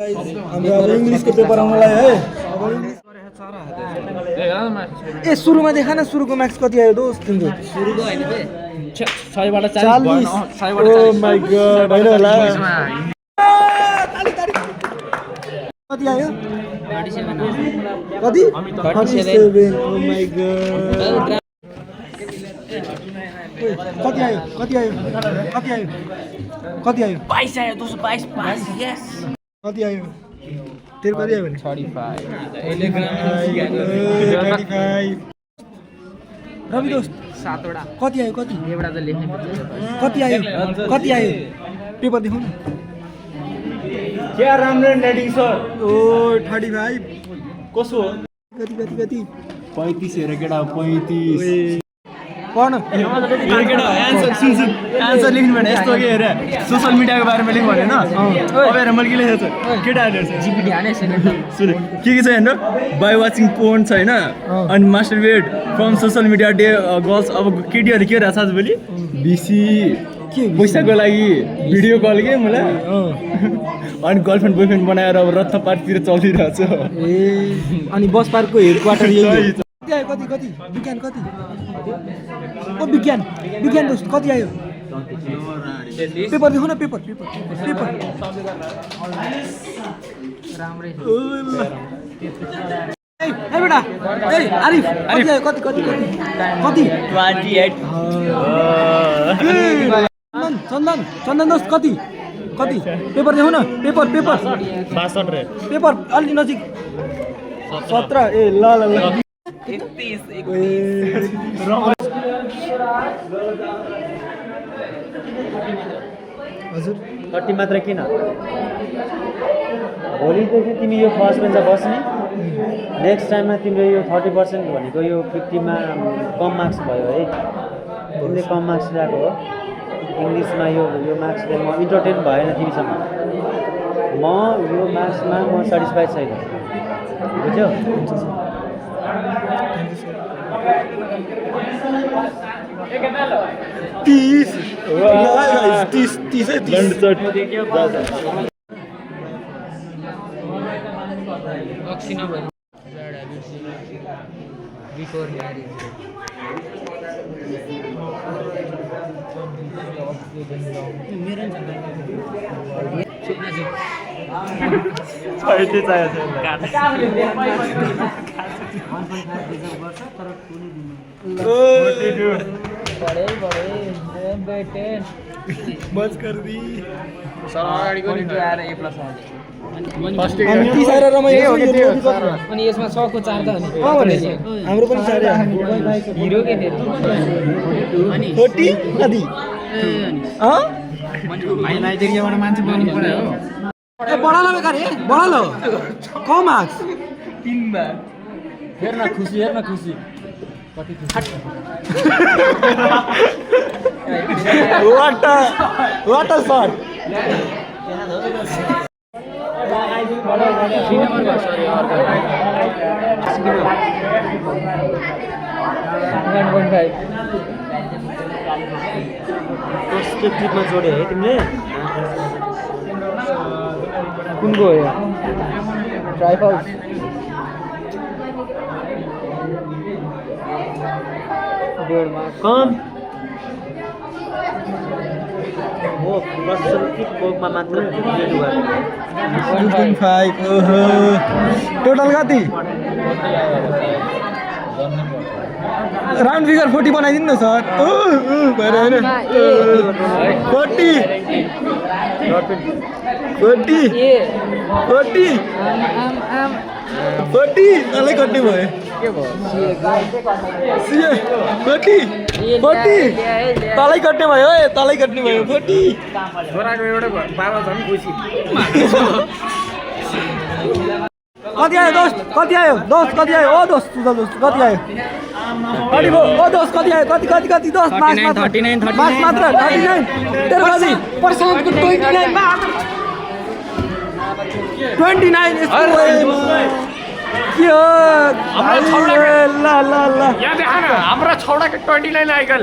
हाम्रो इंग्लिश को पेपर आउनलाई है ए सुरुमा देखा न सुरुको मार्क्स कति आयो दोस्त तिम्रो सुरुको हैन बे 6 बाट 40 ओ माय गॉड हैन होला कति आयो 37 कति 37 ओ माय गॉड कति आयो कति आयो कति आयो कति आयो 22 आयो 222 पास यस कति आयो तेरो कति आयो भने 35 रवि दोस्त 7 वटा कति आयो कति एउटा त लेख्ने बित्तिकै कति आयो पेपर देखाउ न क्या राम्रो नेटिङ सर ओ 35 कसो कति 35 हेर केटा 35 पढ्न आन्सर लेख्नु भने यस्तो के हेर सोशल मिडियाको बारेमा लेख्नु भने अब हेर मैले के लेखेको छु केटाहरूले जिपिटी हाने सेकेन्ड सुन के छ हेर्नु बाई वाचिङ पोर्न छ हैन अनि masturbate from social media day girls अब केटीहरू के रहेछ आजभोलि बिसी के पैसाको लागि भिडियो कल के मलाई अनि गर्लफ्रेन्ड बोयफ्रेन्ड बनाएर अब रत्थ पार्टीतिर चलिरहेछ ए अनि बस पार्कको हेड क्वार्टर यही कति आयो कति विज्ञान कति ओ विज्ञान दोस्त कति आयो पेपर देखो न पेपर राम्रै ए बेटा ए आरिफ कति आयो कति 28 चन्दन दोस्त कति पेपर देखो न पेपर 62 रे पेपर अलि नजिक 17 ए ल 31 हजुर कति मात्र किन भोलिदेखि तिमी यो फर्स्ट बेन्चमा बस्ने नेक्स्ट टाइममा तिम्रो यो 30% भनेको यो 50 मा कम मार्क्स भयो है तिमीले कम मार्क्स ल्याएको हो इङ्ग्लिसमा यो मार्क्सले म इन्टरटेन भएन तिमीसँग म यो मार्क्समा म सेटिस्फाइड छैन बुझ्यौ तीस अक्सिना भयो बिफोर म्यारेज मेरो बस कर दी सर अगाडिको नि आएर ए प्लस आउँछ हामी 30 आएर रमाइलो अनि यसमा 6 को 4 त अनि हाम्रो पनि 4 हिरो के फेरि अनि 40 कति भाइ नाइजेरियाबाट मान्छे बन्नु पर्यो हो ए बढा ल बेकार ए बढा ल कम मार्क्स 3 बार हेर्न खुसी कति वाट अ शॉट ट्रिपमा जोड्यो है तिमीले कुन गयो ट्राइफल कम हो प्रसुति कोकमा मात्र 2.5 ओहो टोटल कति राउन्ड फिगर 40 बनाइदिनु न सर भएर हैन 40 अलै कट्ने भयो के भयो सिए 40 तलै कट्ने भयो ए तलै कट्ने भयो 40 छोराको एउटा बाबा झन् खुसी कति आयो दोस्त कति आयो ओ दोस्त कति आयो कति भयो ओ दोस्त कति आयो कति दोस्त मार्क्स 39 मात्र 39 तेरो कति प्रशान्तको 29 के हो हाम्रो छौडा ल यहाँ देखा न हाम्रो छौडाको 29 आइकल